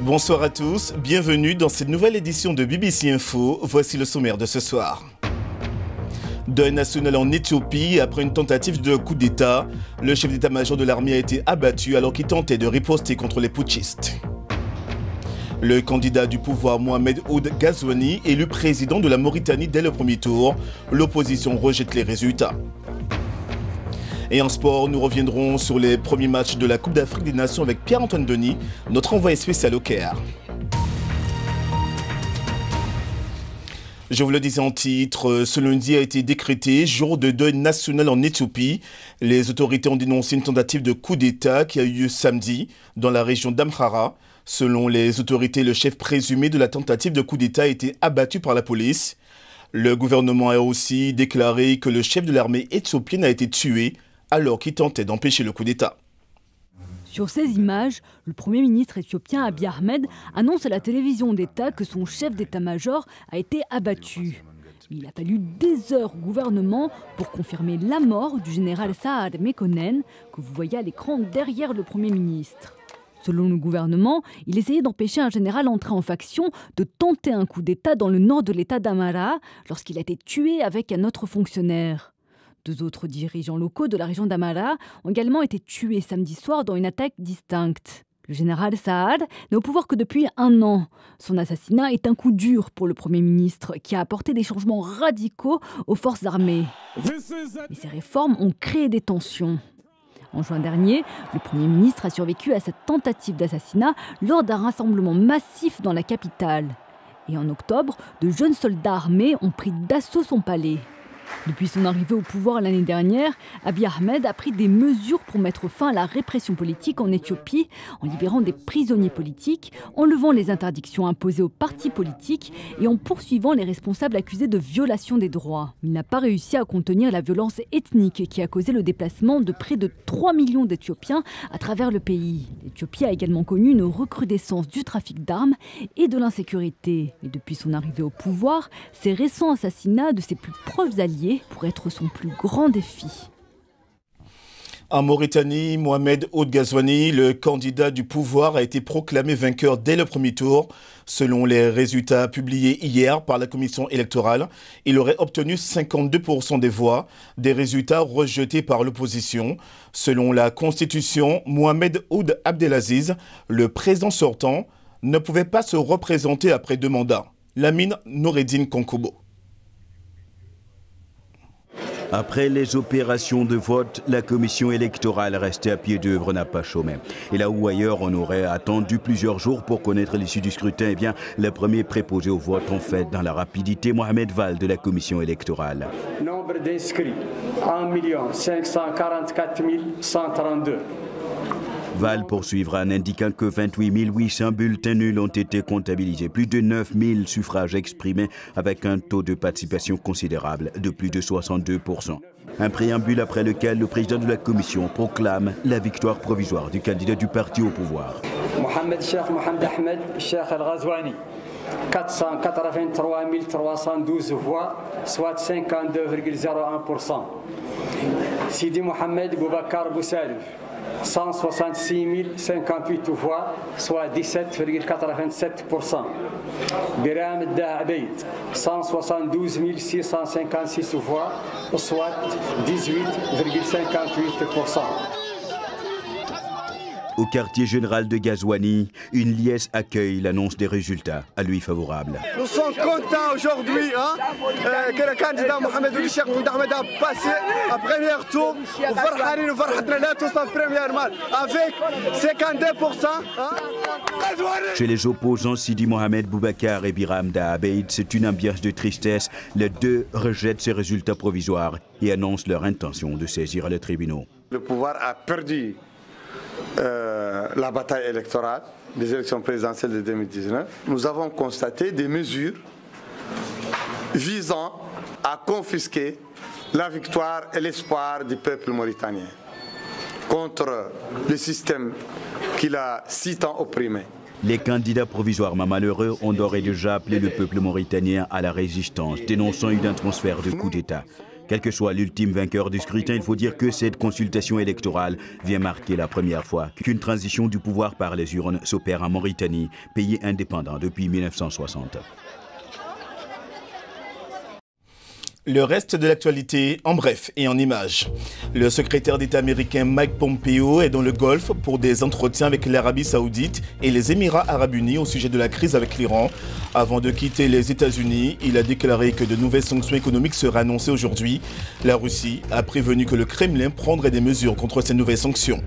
Bonsoir à tous, bienvenue dans cette nouvelle édition de BBC Info. Voici le sommaire de ce soir. Deuil national en Éthiopie après une tentative de coup d'État. Le chef d'état-major de l'armée a été abattu alors qu'il tentait de riposter contre les putschistes. Le candidat du pouvoir Mohamed Ould Ghazouani, élu président de la Mauritanie dès le premier tour. L'opposition rejette les résultats. Et en sport, nous reviendrons sur les premiers matchs de la Coupe d'Afrique des Nations avec Pierre-Antoine Denis, notre envoyé spécial au Caire. Je vous le disais en titre, ce lundi a été décrété jour de deuil national en Éthiopie. Les autorités ont dénoncé une tentative de coup d'État qui a eu lieu samedi dans la région d'Amhara. Selon les autorités, le chef présumé de la tentative de coup d'État a été abattu par la police. Le gouvernement a aussi déclaré que le chef de l'armée éthiopienne a été tué alors qu'il tentait d'empêcher le coup d'État. Sur ces images, le Premier ministre éthiopien Abiy Ahmed annonce à la télévision d'État que son chef d'état-major a été abattu. Il a fallu des heures au gouvernement pour confirmer la mort du général Saad Mekonnen, que vous voyez à l'écran derrière le Premier ministre. Selon le gouvernement, il essayait d'empêcher un général entré en faction de tenter un coup d'État dans le nord de l'État d'Amhara lorsqu'il a été tué avec un autre fonctionnaire. 2 autres dirigeants locaux de la région d'Amhara ont également été tués samedi soir dans une attaque distincte. Le général Saad n'est au pouvoir que depuis 1 an. Son assassinat est un coup dur pour le Premier ministre qui a apporté des changements radicaux aux forces armées. Mais ces réformes ont créé des tensions. En juin dernier, le Premier ministre a survécu à cette tentative d'assassinat lors d'un rassemblement massif dans la capitale. Et en octobre, de jeunes soldats armés ont pris d'assaut son palais. Depuis son arrivée au pouvoir l'année dernière, Abiy Ahmed a pris des mesures pour mettre fin à la répression politique en Éthiopie, en libérant des prisonniers politiques, en levant les interdictions imposées aux partis politiques et en poursuivant les responsables accusés de violation des droits. Il n'a pas réussi à contenir la violence ethnique qui a causé le déplacement de près de 3 millions d'Éthiopiens à travers le pays. L'Éthiopie a également connu une recrudescence du trafic d'armes et de l'insécurité. Et depuis son arrivée au pouvoir, ces récents assassinats de ses plus proches alliés pourrait être son plus grand défi. En Mauritanie, Mohamed Ould Ghazouani, le candidat du pouvoir, a été proclamé vainqueur dès le premier tour. Selon les résultats publiés hier par la commission électorale, il aurait obtenu 52% des voix, des résultats rejetés par l'opposition. Selon la Constitution, Mohamed Ould Abdelaziz, le président sortant, ne pouvait pas se représenter après 2 mandats. Lamine Noureddine Konkobo. Après les opérations de vote, la commission électorale restée à pied d'œuvre n'a pas chômé. Et là où ailleurs on aurait attendu plusieurs jours pour connaître l'issue du scrutin, eh bien, les premiers préposés au vote ont fait dans la rapidité. Mohamed Val de la commission électorale. Nombre d'inscrits, 1 544 132. Val poursuivra en indiquant que 28 800 bulletins nuls ont été comptabilisés, plus de 9 000 suffrages exprimés avec un taux de participation considérable de plus de 62%. Un préambule après lequel le président de la commission proclame la victoire provisoire du candidat du parti au pouvoir. Mohamed Ahmed Cheikh Al-Ghazouani, 483 312 voix, soit 52,01%. Sidi Mohamed Boubacar Boussalif, 166 058 voix, soit 17,87%. Biram Dahabeid, 172 656 voix, soit 18,58%. Au quartier général de Ghazouani, une liesse accueille l'annonce des résultats à lui favorables. Nous sommes contents aujourd'hui que le candidat Mohamed Ould Ahmed a passé à premier tour. Avec 52%. Chez les opposants Sidi Mohamed Boubacar et Biram Dahabeid, c'est une ambiance de tristesse. Les deux rejettent ces résultats provisoires et annoncent leur intention de saisir les tribunaux. Le pouvoir a perdu la bataille électorale des élections présidentielles de 2019. Nous avons constaté des mesures visant à confisquer la victoire et l'espoir du peuple mauritanien. contre le système qu'il a si tant opprimé. Les candidats provisoirement malheureux ont d'ores et déjà appelé le peuple mauritanien à la résistance, dénonçant une atmosphère de coup d'État. Quel que soit l'ultime vainqueur du scrutin, il faut dire que cette consultation électorale vient marquer la première fois qu'une transition du pouvoir par les urnes s'opère en Mauritanie, pays indépendant depuis 1960. Le reste de l'actualité en bref et en images. Le secrétaire d'État américain Mike Pompeo est dans le Golfe pour des entretiens avec l'Arabie Saoudite et les Émirats Arabes Unis au sujet de la crise avec l'Iran. Avant de quitter les États-Unis, il a déclaré que de nouvelles sanctions économiques seraient annoncées aujourd'hui. La Russie a prévenu que le Kremlin prendrait des mesures contre ces nouvelles sanctions.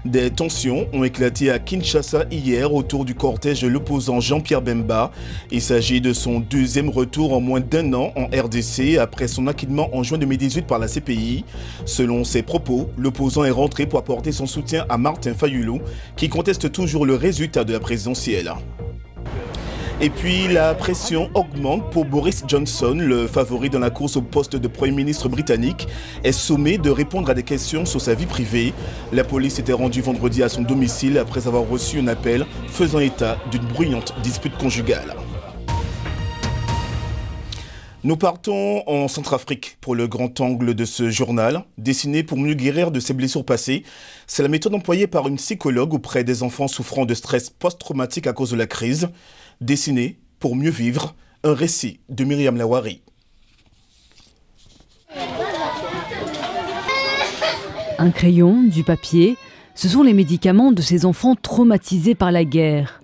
Des tensions ont éclaté à Kinshasa hier autour du cortège de l'opposant Jean-Pierre Bemba. Il s'agit de son deuxième retour en moins d'un an en RDC après son acquittement en juin 2018 par la CPI. Selon ses propos, l'opposant est rentré pour apporter son soutien à Martin Fayulu, qui conteste toujours le résultat de la présidentielle. Et puis la pression augmente pour Boris Johnson, le favori dans la course au poste de Premier ministre britannique, est sommé de répondre à des questions sur sa vie privée. La police était rendue vendredi à son domicile après avoir reçu un appel faisant état d'une bruyante dispute conjugale. Nous partons en Centrafrique pour le grand angle de ce journal. Dessiné pour mieux guérir de ses blessures passées, c'est la méthode employée par une psychologue auprès des enfants souffrant de stress post-traumatique à cause de la crise. Dessiné pour mieux vivre, un récit de Myriam Lawari. Un crayon, du papier, ce sont les médicaments de ces enfants traumatisés par la guerre.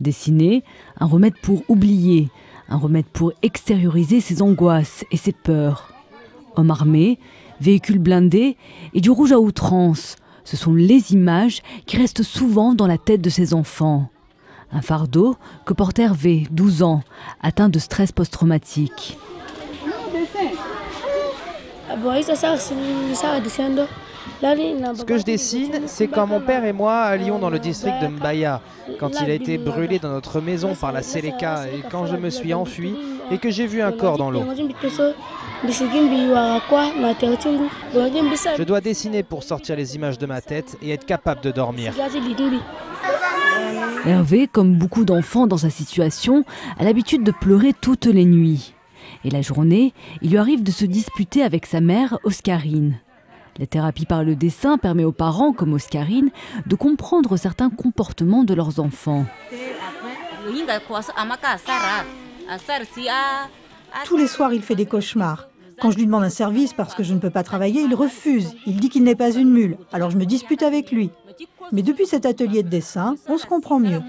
Dessiner, un remède pour oublier, un remède pour extérioriser ses angoisses et ses peurs. Hommes armés, véhicules blindés et du rouge à outrance, ce sont les images qui restent souvent dans la tête de ces enfants. Un fardeau que porte Hervé, 12 ans, atteint de stress post-traumatique. Ce que je dessine, c'est quand mon père et moi allions dans le district de Mbaya, quand il a été brûlé dans notre maison par la Seleka et quand je me suis enfui et que j'ai vu un corps dans l'eau. Je dois dessiner pour sortir les images de ma tête et être capable de dormir. Hervé, comme beaucoup d'enfants dans sa situation, a l'habitude de pleurer toutes les nuits. Et la journée, il lui arrive de se disputer avec sa mère, Oscarine. La thérapie par le dessin permet aux parents, comme Oscarine, de comprendre certains comportements de leurs enfants. Tous les soirs, il fait des cauchemars. Quand je lui demande un service parce que je ne peux pas travailler, il refuse. Il dit qu'il n'est pas une mule. Alors je me dispute avec lui. Mais depuis cet atelier de dessin, on se comprend mieux.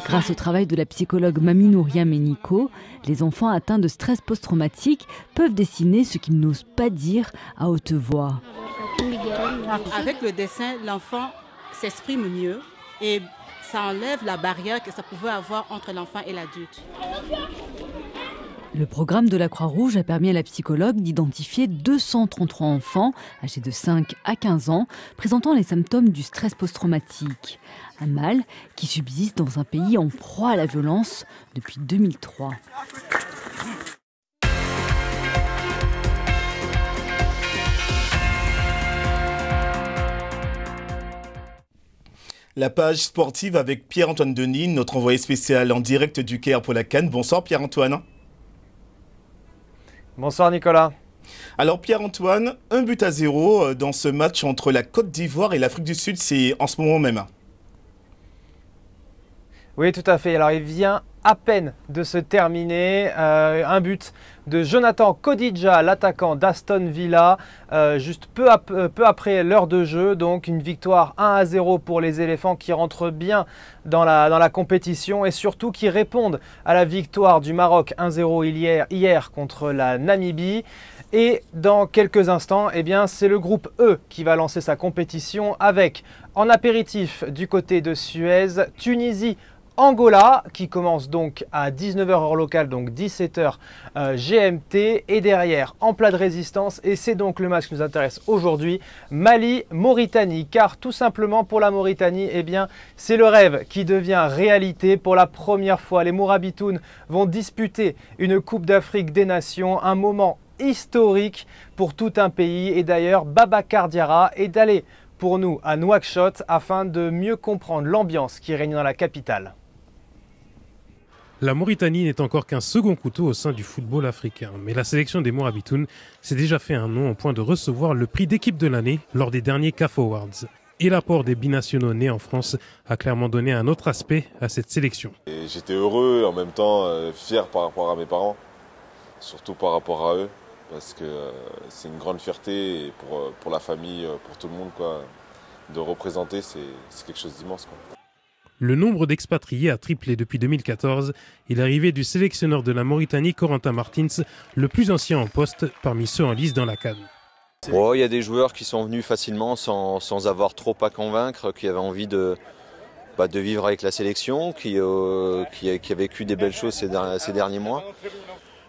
Grâce au travail de la psychologue Mami Nouria Meniko, les enfants atteints de stress post-traumatique peuvent dessiner ce qu'ils n'osent pas dire à haute voix. Avec le dessin, l'enfant s'exprime mieux et ça enlève la barrière que ça pouvait avoir entre l'enfant et l'adulte. Le programme de la Croix-Rouge a permis à la psychologue d'identifier 233 enfants âgés de 5 à 15 ans présentant les symptômes du stress post-traumatique. Un mal qui subsiste dans un pays en proie à la violence depuis 2003. La page sportive avec Pierre-Antoine Denis, notre envoyé spécial en direct du Caire pour la CAN. Bonsoir Pierre-Antoine. Bonsoir Nicolas. Alors Pierre-Antoine, 1-0 dans ce match entre la Côte d'Ivoire et l'Afrique du Sud, c'est en ce moment même. Oui, tout à fait. Alors il vient à peine de se terminer. Un but de Jonathan Kodidja, l'attaquant d'Aston Villa, juste peu après l'heure de jeu. Donc une victoire 1-0 pour les éléphants qui rentrent bien dans la compétition et surtout qui répondent à la victoire du Maroc 1-0 hier contre la Namibie. Et dans quelques instants, eh bien, c'est le groupe E qui va lancer sa compétition avec en apéritif du côté de Suez, Tunisie, Angola qui commence donc à 19h heure locale, donc 17h GMT, et derrière en plat de résistance, et c'est donc le match qui nous intéresse aujourd'hui, Mali-Mauritanie, car tout simplement pour la Mauritanie, eh bien c'est le rêve qui devient réalité. Pour la première fois, les Mourabitounes vont disputer une Coupe d'Afrique des Nations, un moment historique pour tout un pays, et d'ailleurs Babacar Diarra est allé pour nous à Nouakchott afin de mieux comprendre l'ambiance qui règne dans la capitale. La Mauritanie n'est encore qu'un second couteau au sein du football africain. Mais la sélection des Mourabitounes s'est déjà fait un nom au point de recevoir le prix d'équipe de l'année lors des derniers CAF Awards. Et l'apport des binationaux nés en France a clairement donné un autre aspect à cette sélection. J'étais heureux et en même temps fier par rapport à mes parents, surtout par rapport à eux, parce que c'est une grande fierté pour la famille, pour tout le monde, quoi. De représenter, c'est quelque chose d'immense, quoi. Le nombre d'expatriés a triplé depuis 2014 et l'arrivée du sélectionneur de la Mauritanie, Corentin Martins, le plus ancien en poste parmi ceux en lice dans la CAN. Il y a des joueurs qui sont venus facilement sans avoir trop à convaincre, qui avaient envie de vivre avec la sélection, qui a vécu des belles choses ces derniers mois.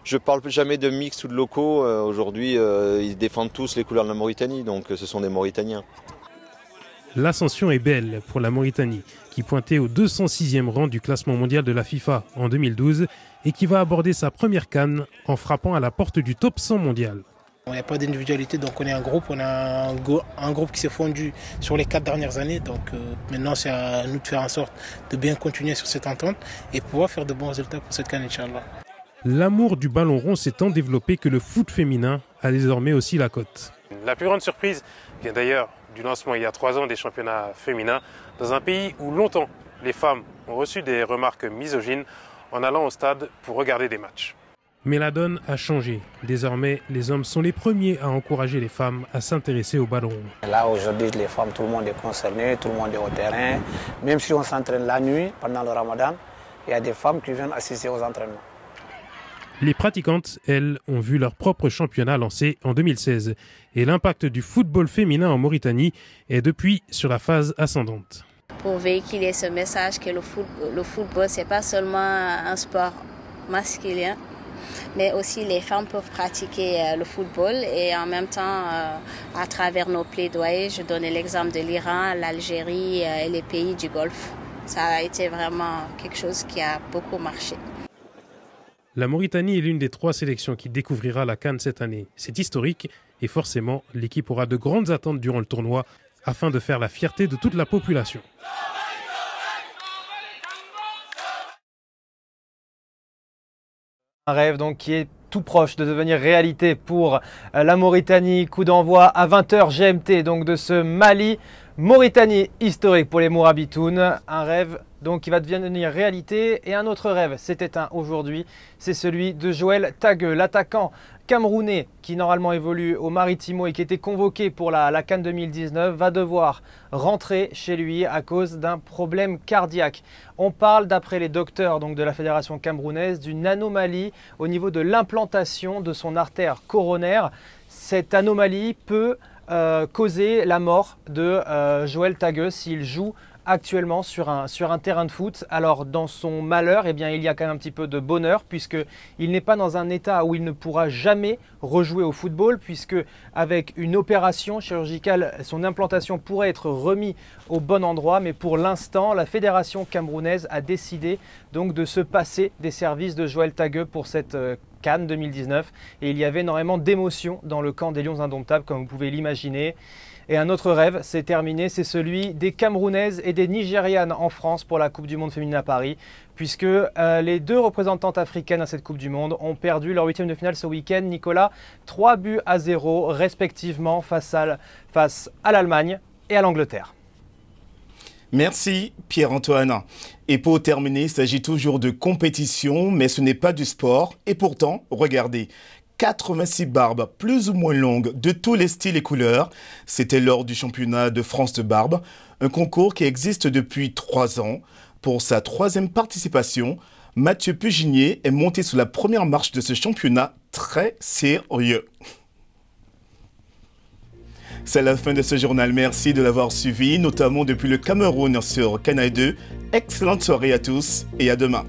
Je ne parle jamais de mix ou de locaux. Aujourd'hui, ils défendent tous les couleurs de la Mauritanie, donc ce sont des Mauritaniens. L'ascension est belle pour la Mauritanie, qui pointait au 206e rang du classement mondial de la FIFA en 2012 et qui va aborder sa première CAN en frappant à la porte du top 100 mondial. Il n'y a pas d'individualité, donc on est un groupe qui s'est fondu sur les 4 dernières années. Donc maintenant, c'est à nous de faire en sorte de bien continuer sur cette entente et pouvoir faire de bons résultats pour cette CAN, Inch'Allah. L'amour du ballon rond s'est tant développé que le foot féminin a désormais aussi la cote. La plus grande surprise vient d'ailleurs du lancement il y a 3 ans des championnats féminins dans un pays où longtemps les femmes ont reçu des remarques misogynes en allant au stade pour regarder des matchs. Mais la donne a changé. Désormais, les hommes sont les premiers à encourager les femmes à s'intéresser au ballon rond. Là, aujourd'hui, les femmes, tout le monde est concerné, tout le monde est au terrain. Même si on s'entraîne la nuit, pendant le ramadan, il y a des femmes qui viennent assister aux entraînements. Les pratiquantes, elles, ont vu leur propre championnat lancé en 2016. Et l'impact du football féminin en Mauritanie est depuis sur la phase ascendante. Pour véhiculer ce message que le football, ce n'est pas seulement un sport masculin, mais aussi les femmes peuvent pratiquer le football. Et en même temps, à travers nos plaidoyers, je donnais l'exemple de l'Iran, l'Algérie et les pays du Golfe. Ça a été vraiment quelque chose qui a beaucoup marché. La Mauritanie est l'une des 3 sélections qui découvrira la CAN cette année. C'est historique et forcément, l'équipe aura de grandes attentes durant le tournoi afin de faire la fierté de toute la population. Un rêve donc qui est tout proche de devenir réalité pour la Mauritanie. Coup d'envoi à 20h GMT donc de ce Mali-Mauritanie historique pour les Mourabitounes. Un rêve donc qui va devenir réalité, et un autre rêve s'est éteint aujourd'hui, c'est celui de Joël Tagueux, l'attaquant camerounais qui normalement évolue au Maritimo et qui était convoqué pour la CAN 2019, va devoir rentrer chez lui à cause d'un problème cardiaque. On parle, d'après les docteurs donc de la fédération camerounaise, d'une anomalie au niveau de l'implantation de son artère coronaire. Cette anomalie peut causer la mort de Joël Tagueux s'il joue actuellement sur un terrain de foot. Alors dans son malheur, eh bien, il y a quand même un petit peu de bonheur, puisqu'il n'est pas dans un état où il ne pourra jamais rejouer au football, puisque avec une opération chirurgicale, son implantation pourrait être remise au bon endroit. Mais pour l'instant, la fédération camerounaise a décidé donc de se passer des services de Joël Tagueux pour cette CAN 2019. Et il y avait énormément d'émotions dans le camp des Lions Indomptables, comme vous pouvez l'imaginer. Et un autre rêve s'est terminé, c'est celui des Camerounaises et des Nigérianes en France pour la Coupe du Monde féminine à Paris, puisque les 2 représentantes africaines à cette Coupe du Monde ont perdu leur 8e de finale ce week-end. Nicolas, 3-0 respectivement face à l'Allemagne et à l'Angleterre. Merci Pierre-Antoine. Et pour terminer, il s'agit toujours de compétition, mais ce n'est pas du sport. Et pourtant, regardez, 86 barbes plus ou moins longues de tous les styles et couleurs. C'était lors du championnat de France de barbe, un concours qui existe depuis 3 ans. Pour sa 3e participation, Mathieu Puginier est monté sous la première marche de ce championnat très sérieux. C'est la fin de ce journal. Merci de l'avoir suivi, notamment depuis le Cameroun sur Canal 2. Excellente soirée à tous et à demain.